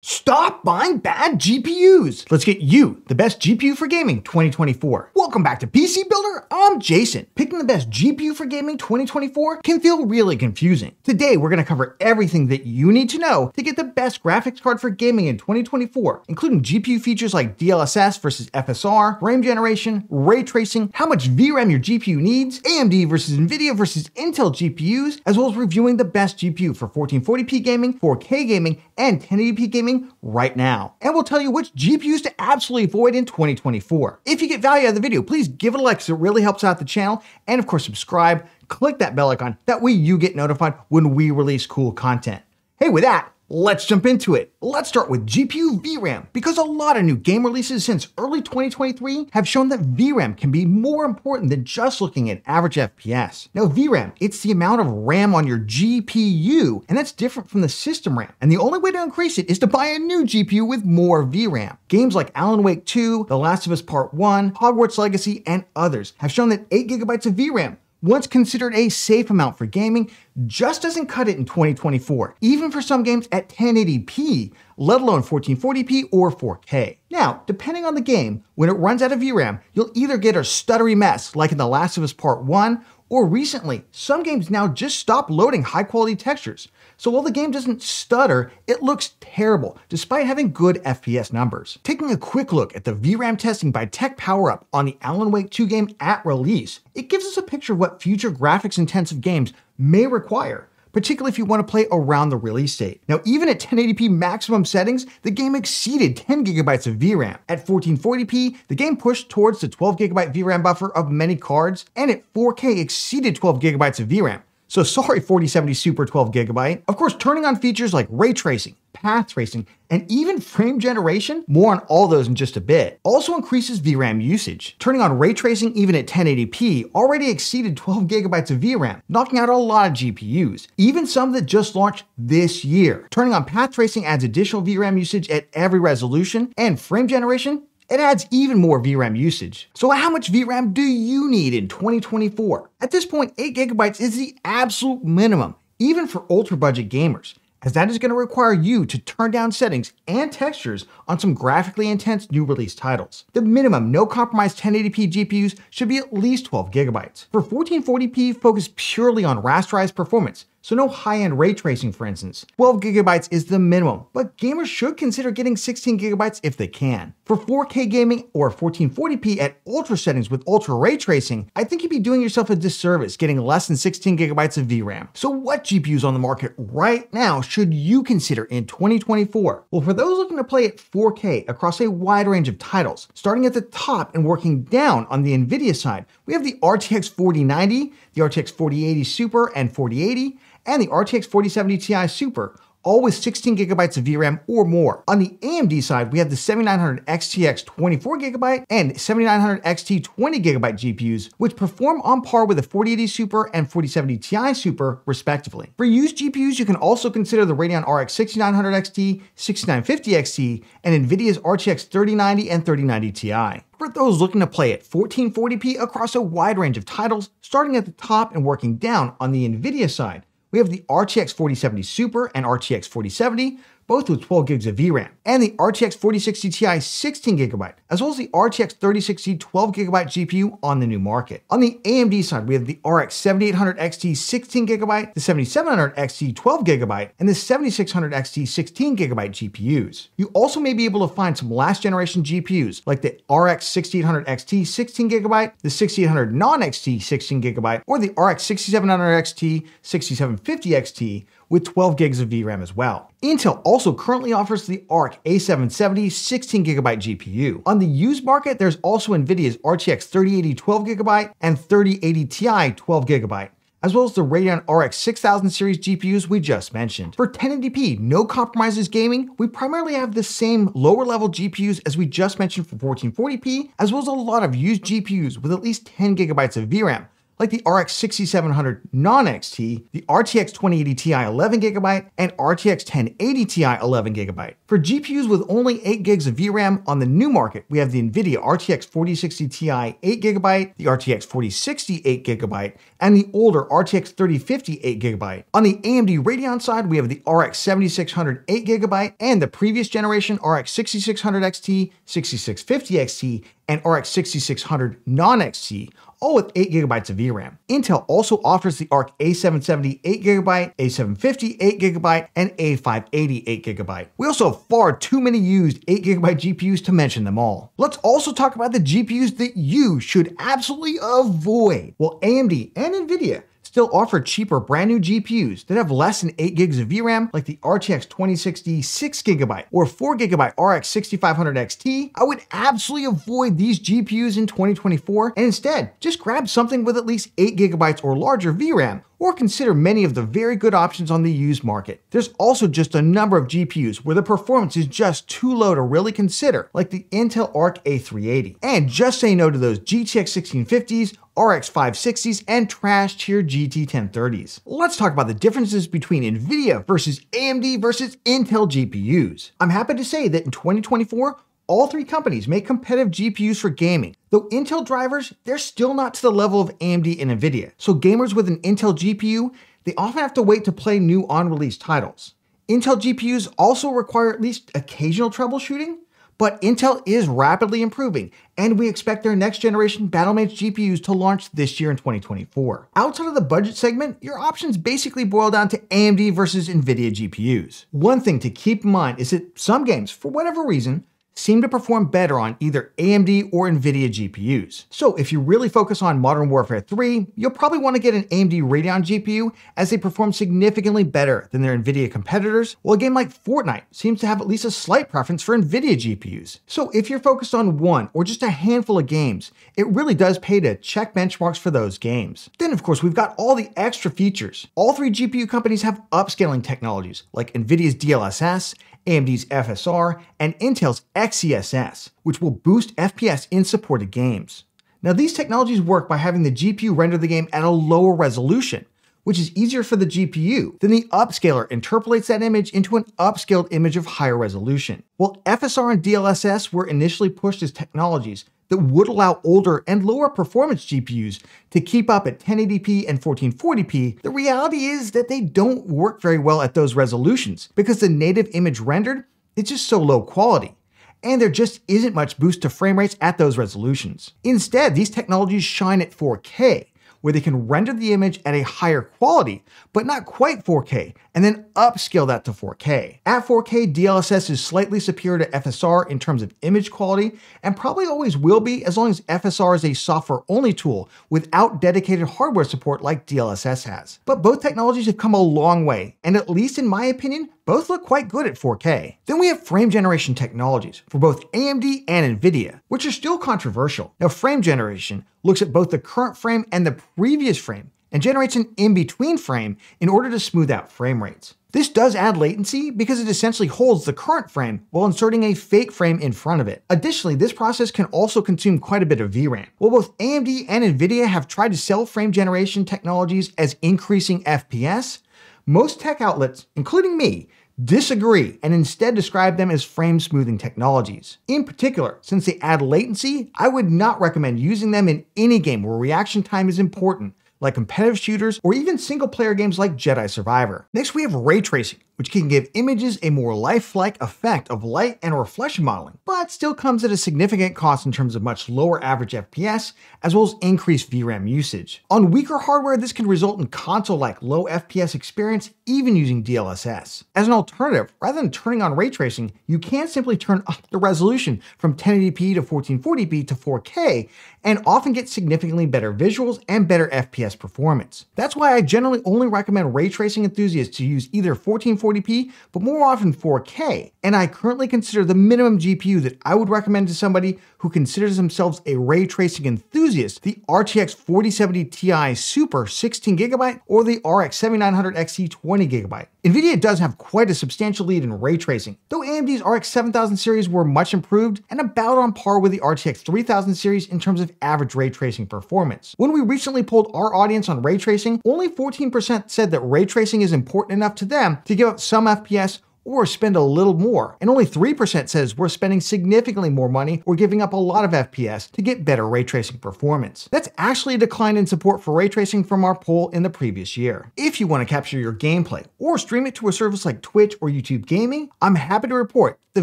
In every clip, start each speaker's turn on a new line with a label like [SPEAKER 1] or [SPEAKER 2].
[SPEAKER 1] Stop buying bad GPUs. Let's get you the best GPU for gaming 2024. Welcome back to PC Builder. I'm Jason. Picking the best GPU for gaming 2024 can feel really confusing. Today, we're going to cover everything that you need to know to get the best graphics card for gaming in 2024, including GPU features like DLSS versus FSR, frame generation, ray tracing, how much VRAM your GPU needs, AMD versus NVIDIA versus Intel GPUs, as well as reviewing the best GPU for 1440p gaming, 4K gaming, and 1080p gaming right now. And we'll tell you which GPUs to absolutely avoid in 2024. If you get value out of the video, please give it a like because it really helps out the channel. And of course, subscribe, click that bell icon. That way you get notified when we release cool content. Hey, with that, let's jump into it. Let's start with GPU VRAM, because a lot of new game releases since early 2023 have shown that VRAM can be more important than just looking at average FPS. Now, VRAM, it's the amount of RAM on your GPU, and that's different from the system RAM. And the only way to increase it is to buy a new GPU with more VRAM. Games like Alan Wake 2, The Last of Us Part 1, Hogwarts Legacy, and others have shown that 8 GB of VRAM, once considered a safe amount for gaming, just doesn't cut it in 2024, even for some games at 1080p, let alone 1440p or 4K. Now, depending on the game, when it runs out of VRAM, you'll either get a stuttery mess like in The Last of Us Part 1, or recently, some games now just stop loading high-quality textures. So while the game doesn't stutter, it looks terrible, despite having good FPS numbers. Taking a quick look at the VRAM testing by Tech PowerUp on the Alan Wake 2 game at release, it gives us a picture of what future graphics-intensive games may require, particularly if you want to play around the release date. Now, even at 1080p maximum settings, the game exceeded 10 GB of VRAM. At 1440p, the game pushed towards the 12 GB VRAM buffer of many cards, and at 4K exceeded 12 GB of VRAM. So sorry, 4070 Super 12 GB. Of course, turning on features like ray tracing, path tracing, and even frame generation, more on all those in just a bit, also increases VRAM usage. Turning on ray tracing even at 1080p already exceeded 12 GB of VRAM, knocking out a lot of GPUs, even some that just launched this year. Turning on path tracing adds additional VRAM usage at every resolution, and frame generation, it adds even more VRAM usage. So how much VRAM do you need in 2024? At this point, 8 GB is the absolute minimum, even for ultra budget gamers, as that is going to require you to turn down settings and textures on some graphically intense new release titles. The minimum no compromise 1080p GPUs should be at least 12 GB. For 1440p, focus purely on rasterized performance, so no high-end ray tracing, for instance. 12 GB is the minimum, but gamers should consider getting 16 GB if they can. For 4K gaming or 1440p at ultra settings with ultra ray tracing, I think you'd be doing yourself a disservice getting less than 16 GB of VRAM. So what GPUs on the market right now should you consider in 2024? Well, for those looking to play at 4K across a wide range of titles, starting at the top and working down on the NVIDIA side, we have the RTX 4090, the RTX 4080 Super and 4080, and the RTX 4070 Ti Super, all with 16 GB of VRAM or more. On the AMD side, we have the 7900 XTX 24 GB and 7900 XT 20 GB GPUs, which perform on par with the 4080 Super and 4070 Ti Super, respectively. For used GPUs, you can also consider the Radeon RX 6900 XT, 6950 XT, and NVIDIA's RTX 3090 and 3090 Ti. For those looking to play at 1440p across a wide range of titles, starting at the top and working down on the NVIDIA side, we have the RTX 4070 Super and RTX 4070, both with 12 GB of VRAM, and the RTX 4060 Ti 16 GB, as well as the RTX 3060 12 GB GPU on the new market. On the AMD side, we have the RX 7800 XT 16 GB, the 7700 XT 12 GB, and the 7600 XT 16 GB GPUs. You also may be able to find some last generation GPUs like the RX 6800 XT 16 GB, the 6800 non-XT 16 GB, or the RX 6700 XT 6750 XT, with 12 GB of VRAM as well. Intel also currently offers the Arc A770 16 GB GPU. On the used market, there's also NVIDIA's RTX 3080 12 GB and 3080 Ti 12 GB, as well as the Radeon RX 6000 series GPUs we just mentioned. For 1080p, no compromises gaming, we primarily have the same lower level GPUs as we just mentioned for 1440p, as well as a lot of used GPUs with at least 10 GB of VRAM, like the RX 6700 non-XT, the RTX 2080 Ti 11GB, and RTX 1080 Ti 11GB. For GPUs with only 8 gigs of VRAM on the new market, we have the NVIDIA RTX 4060 Ti 8GB, the RTX 4060 8GB, and the older RTX 3050 8GB. On the AMD Radeon side, we have the RX 7600 8GB and the previous generation RX 6600 XT, 6650 XT, and RX 6600 non-XT, all with 8GB of VRAM. Intel also offers the ARC A770 8GB, A750 8GB, and A580 8GB. We also have far too many used 8GB GPUs to mention them all. Let's also talk about the GPUs that you should absolutely avoid. Well, AMD and NVIDIA still offer cheaper brand new GPUs that have less than 8 gigs of VRAM, like the RTX 2060 6GB or 4GB RX 6500 XT. I would absolutely avoid these GPUs in 2024 and instead just grab something with at least 8GB or larger VRAM, or consider many of the very good options on the used market. There's also just a number of GPUs where the performance is just too low to really consider, like the Intel Arc A380. And just say no to those GTX 1650s, RX 560s, and trash tier GT 1030s. Let's talk about the differences between NVIDIA versus AMD versus Intel GPUs. I'm happy to say that in 2024, all three companies make competitive GPUs for gaming. Though Intel drivers, they're still not to the level of AMD and NVIDIA. So gamers with an Intel GPU, they often have to wait to play new on-release titles. Intel GPUs also require at least occasional troubleshooting, but Intel is rapidly improving, and we expect their next generation Battlemage GPUs to launch this year in 2024. Outside of the budget segment, your options basically boil down to AMD versus NVIDIA GPUs. One thing to keep in mind is that some games, for whatever reason, seem to perform better on either AMD or NVIDIA GPUs. So if you really focus on Modern Warfare 3, you'll probably want to get an AMD Radeon GPU as they perform significantly better than their NVIDIA competitors, while a game like Fortnite seems to have at least a slight preference for NVIDIA GPUs. So if you're focused on one or just a handful of games, it really does pay to check benchmarks for those games. Then of course, we've got all the extra features. All three GPU companies have upscaling technologies like NVIDIA's DLSS, AMD's FSR, and Intel's XeSS, which will boost FPS in supported games. Now, these technologies work by having the GPU render the game at a lower resolution, which is easier for the GPU. Then the upscaler interpolates that image into an upscaled image of higher resolution. While FSR and DLSS were initially pushed as technologies that would allow older and lower performance GPUs to keep up at 1080p and 1440p, the reality is that they don't work very well at those resolutions because the native image rendered is just so low quality, and there just isn't much boost to frame rates at those resolutions. Instead, these technologies shine at 4K, where they can render the image at a higher quality, but not quite 4K, and then upscale that to 4K. At 4K, DLSS is slightly superior to FSR in terms of image quality, and probably always will be as long as FSR is a software-only tool without dedicated hardware support like DLSS has. But both technologies have come a long way, and at least in my opinion, both look quite good at 4K. Then we have frame generation technologies for both AMD and NVIDIA, which are still controversial. Now, frame generation looks at both the current frame and the previous frame and generates an in-between frame in order to smooth out frame rates. This does add latency because it essentially holds the current frame while inserting a fake frame in front of it. Additionally, this process can also consume quite a bit of VRAM. While both AMD and NVIDIA have tried to sell frame generation technologies as increasing FPS, most tech outlets, including me, disagree and instead describe them as frame smoothing technologies. In particular, since they add latency, I would not recommend using them in any game where reaction time is important, like competitive shooters or even single-player games like Jedi Survivor. Next, we have Raytracing, which can give images a more lifelike effect of light and reflection modeling, but still comes at a significant cost in terms of much lower average FPS, as well as increased VRAM usage. On weaker hardware, this can result in console-like low FPS experience, even using DLSS. As an alternative, rather than turning on ray tracing, you can simply turn up the resolution from 1080p to 1440p to 4K, and often get significantly better visuals and better FPS FPS performance. That's why I generally only recommend ray tracing enthusiasts to use either 1440p, but more often 4K, and I currently consider the minimum GPU that I would recommend to somebody who considers themselves a ray tracing enthusiast the RTX 4070 Ti Super 16GB or the RX 7900 XT 20GB. NVIDIA does have quite a substantial lead in ray tracing, though AMD's RX 7000 series were much improved and about on par with the RTX 3000 series in terms of average ray tracing performance. When we recently polled our audience on ray tracing, only 14% said that ray tracing is important enough to them to give up some FPS or spend a little more, and only 3% says we're spending significantly more money or giving up a lot of FPS to get better ray tracing performance. That's actually a decline in support for ray tracing from our poll in the previous year. If you want to capture your gameplay or stream it to a service like Twitch or YouTube Gaming, I'm happy to report the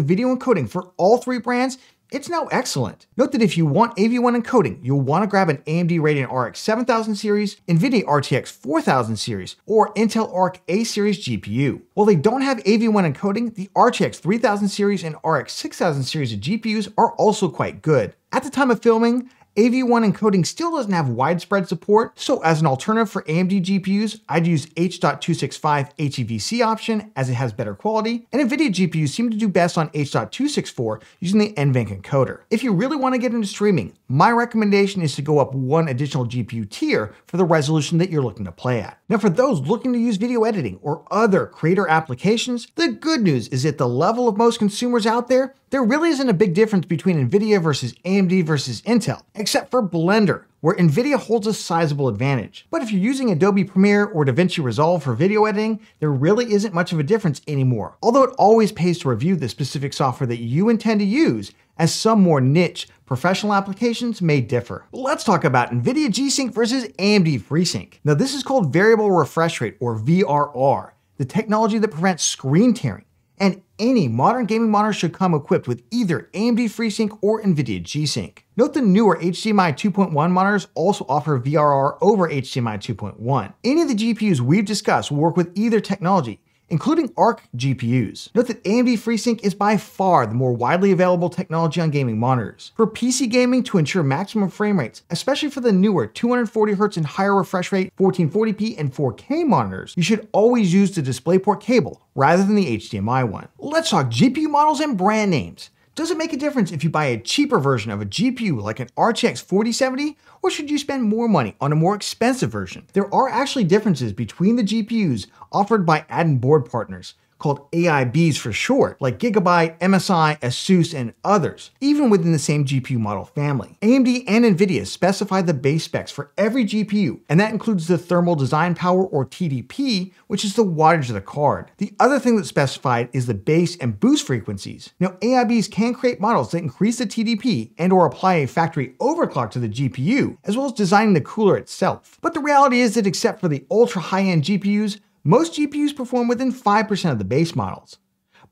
[SPEAKER 1] video encoding for all three brands, it's now excellent. Note that if you want AV1 encoding, you'll want to grab an AMD Radeon RX 7000 series, NVIDIA RTX 4000 series, or Intel Arc A series GPU. While they don't have AV1 encoding, the RTX 3000 series and RX 6000 series of GPUs are also quite good. At the time of filming, AV1 encoding still doesn't have widespread support, so as an alternative for AMD GPUs, I'd use H.265 HEVC option as it has better quality, and NVIDIA GPUs seem to do best on H.264 using the NVENC encoder. If you really want to get into streaming, my recommendation is to go up one additional GPU tier for the resolution that you're looking to play at. Now for those looking to use video editing or other creator applications, the good news is at the level of most consumers out there, there really isn't a big difference between NVIDIA versus AMD versus Intel, except for Blender, where NVIDIA holds a sizable advantage. But if you're using Adobe Premiere or DaVinci Resolve for video editing, there really isn't much of a difference anymore, although it always pays to review the specific software that you intend to use, as some more niche professional applications may differ. Let's talk about NVIDIA G-Sync versus AMD Freesync. Now this is called variable refresh rate, or VRR, the technology that prevents screen tearing, and any modern gaming monitor should come equipped with either AMD FreeSync or NVIDIA G-Sync. Note the newer HDMI 2.1 monitors also offer VRR over HDMI 2.1. Any of the GPUs we've discussed will work with either technology, including ARC GPUs. Note that AMD FreeSync is by far the more widely available technology on gaming monitors. For PC gaming, to ensure maximum frame rates, especially for the newer 240Hz and higher refresh rate 1440p and 4K monitors, you should always use the DisplayPort cable rather than the HDMI one. Let's talk GPU models and brand names. Does it make a difference if you buy a cheaper version of a GPU like an RTX 4070, or should you spend more money on a more expensive version? There are actually differences between the GPUs offered by add-in board partners, called AIBs for short, like Gigabyte, MSI, ASUS, and others, even within the same GPU model family. AMD and NVIDIA specify the base specs for every GPU, and that includes the thermal design power, or TDP, which is the wattage of the card. The other thing that's specified is the base and boost frequencies. Now, AIBs can create models that increase the TDP and or apply a factory overclock to the GPU, as well as designing the cooler itself. But the reality is that except for the ultra high-end GPUs, most GPUs perform within 5% of the base models.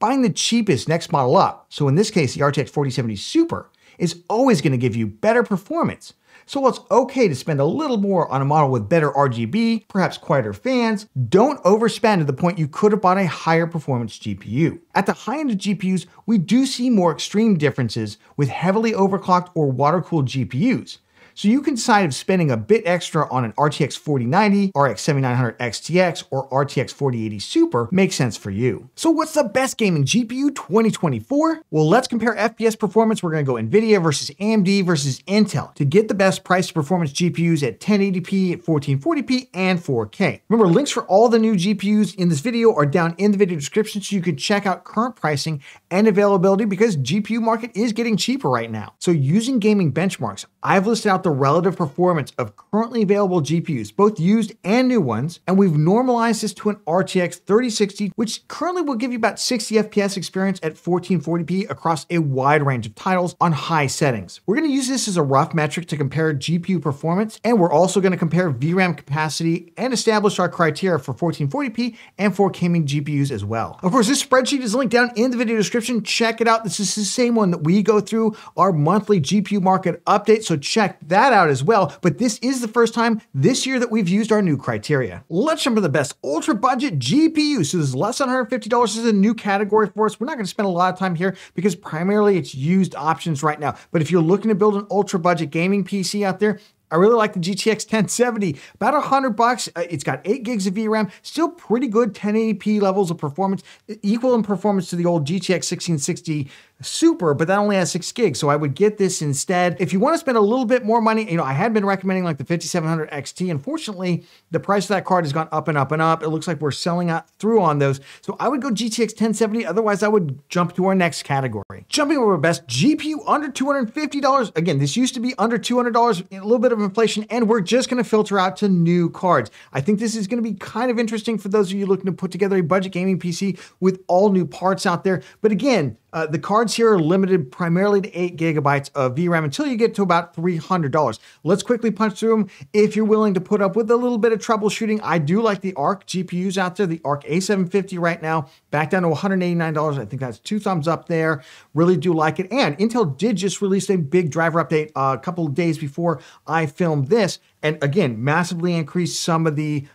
[SPEAKER 1] Buying the cheapest next model up, so in this case the RTX 4070 Super, is always going to give you better performance. So while it's okay to spend a little more on a model with better RGB, perhaps quieter fans, don't overspend to the point you could have bought a higher performance GPU. At the high end of GPUs, we do see more extreme differences with heavily overclocked or water-cooled GPUs. So you can decide if spending a bit extra on an RTX 4090, RX 7900 XTX, or RTX 4080 Super makes sense for you. So what's the best gaming GPU 2024? Well, let's compare FPS performance. We're going to go NVIDIA versus AMD versus Intel to get the best price performance GPUs at 1080p, at 1440p, and 4K. Remember, links for all the new GPUs in this video are down in the video description, so you can check out current pricing and availability, because GPU market is getting cheaper right now. So using gaming benchmarks, I've listed out the relative performance of currently available GPUs, both used and new ones, and we've normalized this to an RTX 3060, which currently will give you about 60 FPS experience at 1440p across a wide range of titles on high settings. We're going to use this as a rough metric to compare GPU performance, and we're also going to compare VRAM capacity and establish our criteria for 1440p and 4K GPUs as well. Of course, this spreadsheet is linked down in the video description. Check it out. This is the same one that we go through our monthly GPU market update, so check that out as well. But this is the first time this year that we've used our new criteria. Let's jump to the best ultra budget GPU. So this is less than $150. This is a new category for us. We're not going to spend a lot of time here because primarily it's used options right now. But if you're looking to build an ultra budget gaming PC out there, I really like the GTX 1070, about $100. It's got 8 gigs of VRAM, still pretty good 1080p levels of performance, equal in performance to the old GTX 1660 Super, but that only has 6 gigs, so I would get this instead. If you want to spend a little bit more money, I had been recommending like the 5700 XT. Unfortunately, the price of that card has gone up and up and up. It looks like we're selling out through on those, so I would go GTX 1070. Otherwise, I would jump to our next category. Jumping over best GPU under $250. Again, this used to be under $200, a little bit of inflation, and we're just going to filter out to new cards. I think this is going to be kind of interesting for those of you looking to put together a budget gaming PC with all new parts out there. But again, the cards here are limited primarily to 8 gigabytes of VRAM until you get to about $300. Let's quickly punch through them. If you're willing to put up with a little bit of troubleshooting, I do like the ARC GPUs out there. The ARC A750 right now, back down to $189. I think that's 2 thumbs up there. Really do like it. And Intel did just release a big driver update a couple of days before I filmed this. And again, massively increased some of the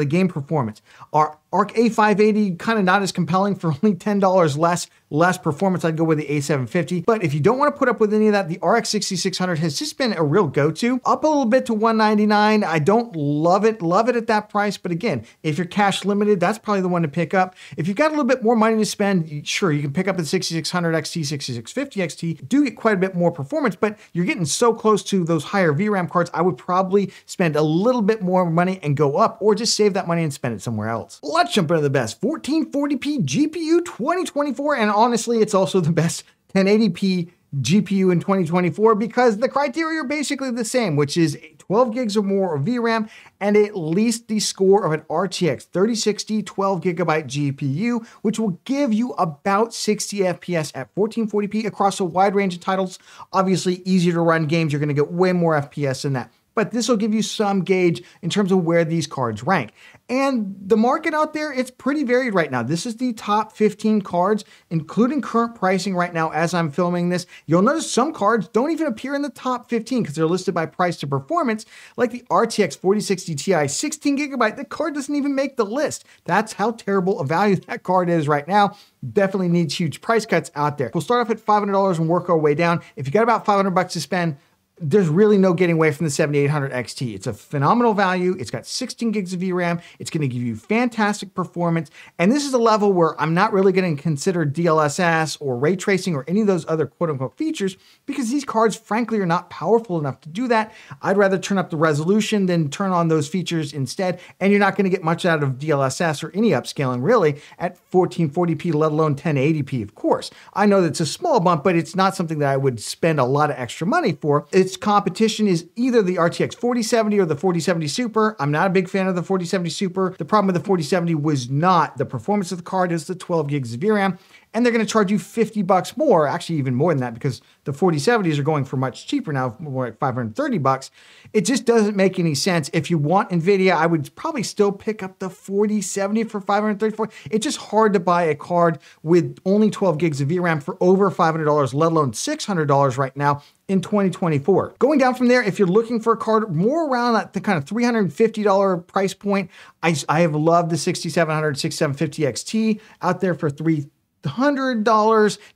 [SPEAKER 1] game performance. Our ARC A580, kind of not as compelling for only $10 less performance. I'd go with the A750. But if you don't want to put up with any of that, the RX 6600 has just been a real go-to. Up a little bit to $199. I don't love it at that price. But again, if you're cash limited, that's probably the one to pick up. If you've got a little bit more money to spend, sure, you can pick up the 6600 XT, 6650 XT. Do get quite a bit more performance, but you're getting so close to those higher VRAM cards, I would probably spend a little bit more money and go up, or just save that money and spend it somewhere else. Let's jump into the best 1440p GPU 2024, and honestly, it's also the best 1080p GPU in 2024 because the criteria are basically the same, which is 12 gigs or more of VRAM and at least the score of an RTX 3060 12 gigabyte GPU, which will give you about 60 FPS at 1440p across a wide range of titles. Obviously, easier to run games, you're going to get way more FPS than that. But this will give you some gauge in terms of where these cards rank. And the market out there, it's pretty varied right now. This is the top 15 cards, including current pricing right now as I'm filming this. You'll notice some cards don't even appear in the top 15 because they're listed by price to performance, like the RTX 4060 Ti 16 gigabyte. The card doesn't even make the list. That's how terrible a value that card is right now. Definitely needs huge price cuts out there. We'll start off at $500 and work our way down. If you got about $500 to spend, there's really no getting away from the 7800 XT. It's a phenomenal value. It's got 16 gigs of VRAM. It's going to give you fantastic performance. And this is a level where I'm not really going to consider DLSS or ray tracing or any of those other quote unquote features because these cards, frankly, are not powerful enough to do that. I'd rather turn up the resolution than turn on those features instead. And you're not going to get much out of DLSS or any upscaling really at 1440p, let alone 1080p, of course. I know that's a small bump, but it's not something that I would spend a lot of extra money for. Its competition is either the RTX 4070 or the 4070 Super. I'm not a big fan of the 4070 Super. The problem with the 4070 was not the performance of the card, it's the 12 gigs of VRAM. And they're going to charge you $50 more, actually even more than that, because the 4070s are going for much cheaper now, more like $530. It just doesn't make any sense. If you want NVIDIA, I would probably still pick up the 4070 for $534. It's just hard to buy a card with only 12 gigs of VRAM for over $500, let alone $600 right now in 2024. Going down from there, if you're looking for a card more around that the kind of $350 price point, I have loved the 6700, 6750 XT out there for $300.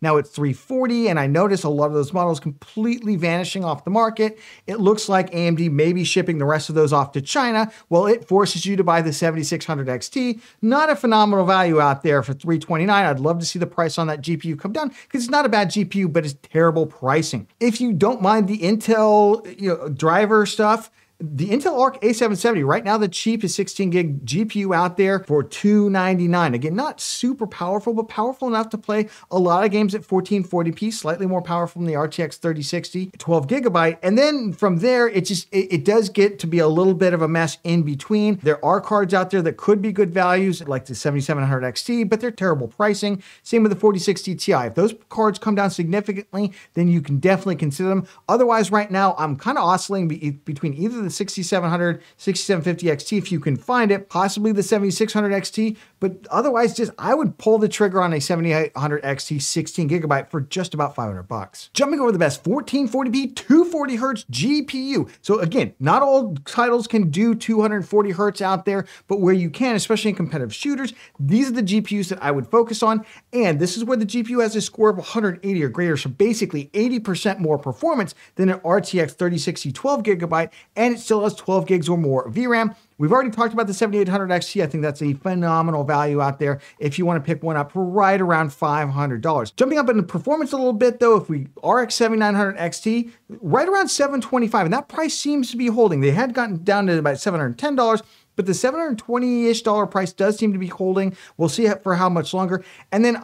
[SPEAKER 1] Now it's $340, and I notice a lot of those models completely vanishing off the market. It looks like AMD may be shipping the rest of those off to China. Well, it forces you to buy the 7600 XT. Not a phenomenal value out there for $329. I'd love to see the price on that GPU come down because it's not a bad GPU, but it's terrible pricing. If you don't mind the Intel driver stuff, the Intel Arc A770, right now the cheapest 16 gig GPU out there for $299. Again, not super powerful, but powerful enough to play a lot of games at 1440p, slightly more powerful than the RTX 3060, 12 gigabyte. And then from there, it does get to be a little bit of a mess in between. There are cards out there that could be good values, like the 7700 XT, but they're terrible pricing. Same with the 4060 Ti. If those cards come down significantly, then you can definitely consider them. Otherwise, right now, I'm kind of oscillating between either the 6700, 6750 XT if you can find it, possibly the 7600 XT, But otherwise, I would pull the trigger on a 7800 XT 16 gigabyte for just about $500. Jumping over the best 1440p 240 hertz GPU. So again, not all titles can do 240 hertz out there, but where you can, especially in competitive shooters, these are the GPUs that I would focus on. And this is where the GPU has a score of 180 or greater. So basically 80% more performance than an RTX 3060 12 gigabyte, and it still has 12 gigs or more of VRAM. We've already talked about the 7800 XT. I think that's a phenomenal value out there if you want to pick one up for right around $500. Jumping up in the performance a little bit though, if we RX 7900 XT, right around $725, and that price seems to be holding. They had gotten down to about $710, but the $720-ish price does seem to be holding. We'll see for how much longer. And then,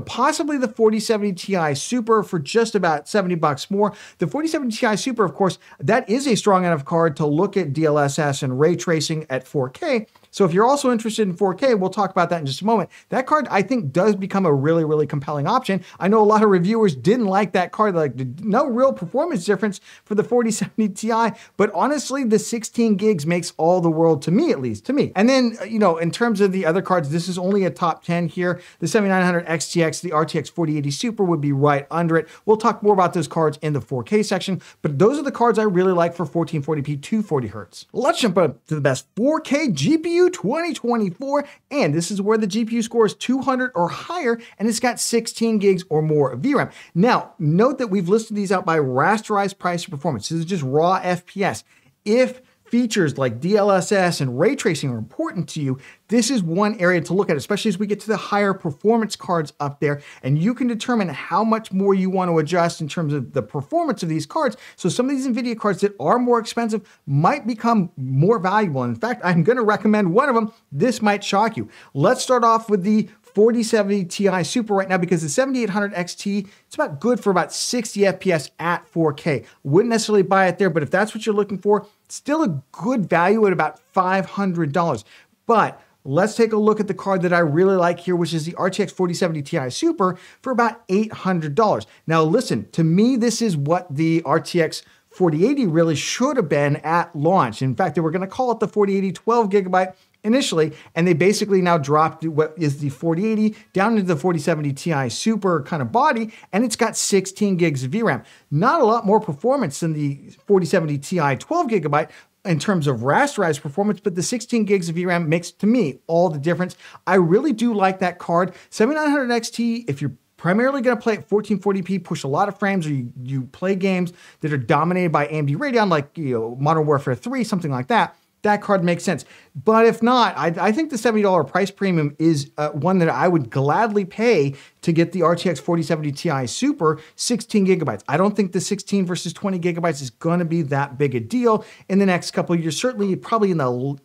[SPEAKER 1] possibly the 4070 Ti Super for just about $70 more. The 4070 Ti Super, of course, that is a strong enough card to look at DLSS and ray tracing at 4K. So if you're also interested in 4K, we'll talk about that in just a moment. That card, I think, does become a really, really compelling option. I know a lot of reviewers didn't like that card. Like, no real performance difference for the 4070 Ti, but honestly, the 16 gigs makes all the world to me, at least to me. And then, in terms of the other cards, this is only a top 10 here. The 7900 XTX, the RTX 4080 Super would be right under it. We'll talk more about those cards in the 4K section, but those are the cards I really like for 1440p 240 hertz. Let's jump up to the best 4K GPU 2024, and this is where the GPU score is 200 or higher, and it's got 16 gigs or more of VRAM. Now, note that we've listed these out by rasterized price to performance. This is just raw FPS. If features like DLSS and ray tracing are important to you, this is one area to look at, especially as we get to the higher performance cards up there, and you can determine how much more you want to adjust in terms of the performance of these cards. So some of these NVIDIA cards that are more expensive might become more valuable. In fact, I'm going to recommend one of them. This might shock you. Let's start off with the 4070 Ti Super right now, because the 7800 XT, it's about good for about 60 FPS at 4K. Wouldn't necessarily buy it there, but if that's what you're looking for, still a good value at about $500. But let's take a look at the card that I really like here, which is the RTX 4070 Ti Super for about $800. Now listen, to me, this is what the RTX 4080 really should have been at launch. In fact, they were going to call it the 4080 12 gigabyte initially, and they basically now dropped what is the 4080 down into the 4070 Ti Super kind of body, and it's got 16 gigs of VRAM. Not a lot more performance than the 4070 Ti 12 gigabyte in terms of rasterized performance, but the 16 gigs of VRAM makes, to me, all the difference. I really do like that card. 7900 XT, if you're primarily going to play at 1440p, push a lot of frames, or you play games that are dominated by AMD Radeon, like Modern Warfare 3, something like that, that card makes sense. But if not, I think the $70 price premium is one that I would gladly pay to get the RTX 4070 Ti Super 16 gigabytes. I don't think the 16 versus 20 gigabytes is going to be that big a deal in the next couple of years, certainly probably in the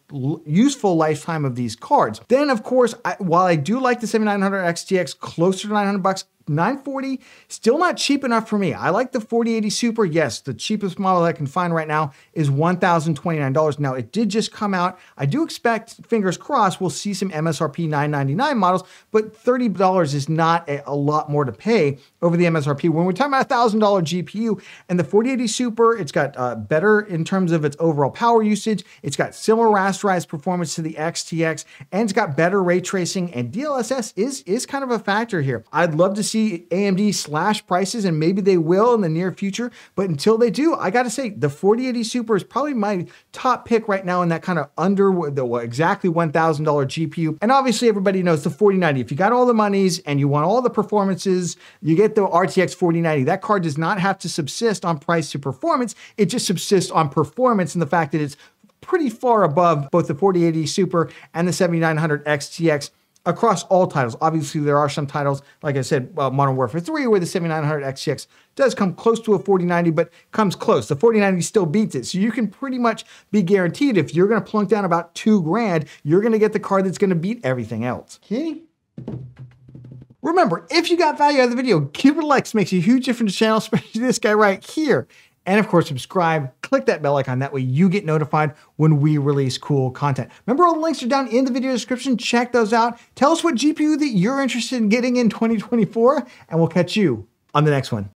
[SPEAKER 1] useful lifetime of these cards. Then, of course, while I do like the 7900 XTX closer to $900, $940, still not cheap enough for me. I like the 4080 Super. Yes, the cheapest model I can find right now is $1,029. Now, it did just come out. I do expect, fingers crossed, we'll see some MSRP $999 models, but $30 is not a lot more to pay over the MSRP. When we're talking about $1,000 GPU, and the 4080 Super, it's got better in terms of its overall power usage. It's got similar rasterized performance to the XTX, and it's got better ray tracing, and DLSS is kind of a factor here. I'd love to see AMD slash prices, and maybe they will in the near future, but until they do, I gotta say, the 4080 Super is probably my top pick right now in that kind of under the exactly $1,000 GPU. And obviously everybody knows the 4090. If you got all the monies and you want all the performances, you get the RTX 4090. That card does not have to subsist on price to performance. It just subsists on performance and the fact that it's pretty far above both the 4080 Super and the 7900 XTX across all titles. Obviously, there are some titles, like I said, Modern Warfare 3, where the 7900 XTX does come close to a 4090, but comes close. The 4090 still beats it. So you can pretty much be guaranteed if you're going to plunk down about $2,000, you're going to get the card that's going to beat everything else. Okay? Remember, if you got value out of the video, give it a like. It makes a huge difference to the channel, especially this guy right here. And of course, subscribe, click that bell icon. That way you get notified when we release cool content. Remember, all the links are down in the video description. Check those out. Tell us what GPU that you're interested in getting in 2024, and we'll catch you on the next one.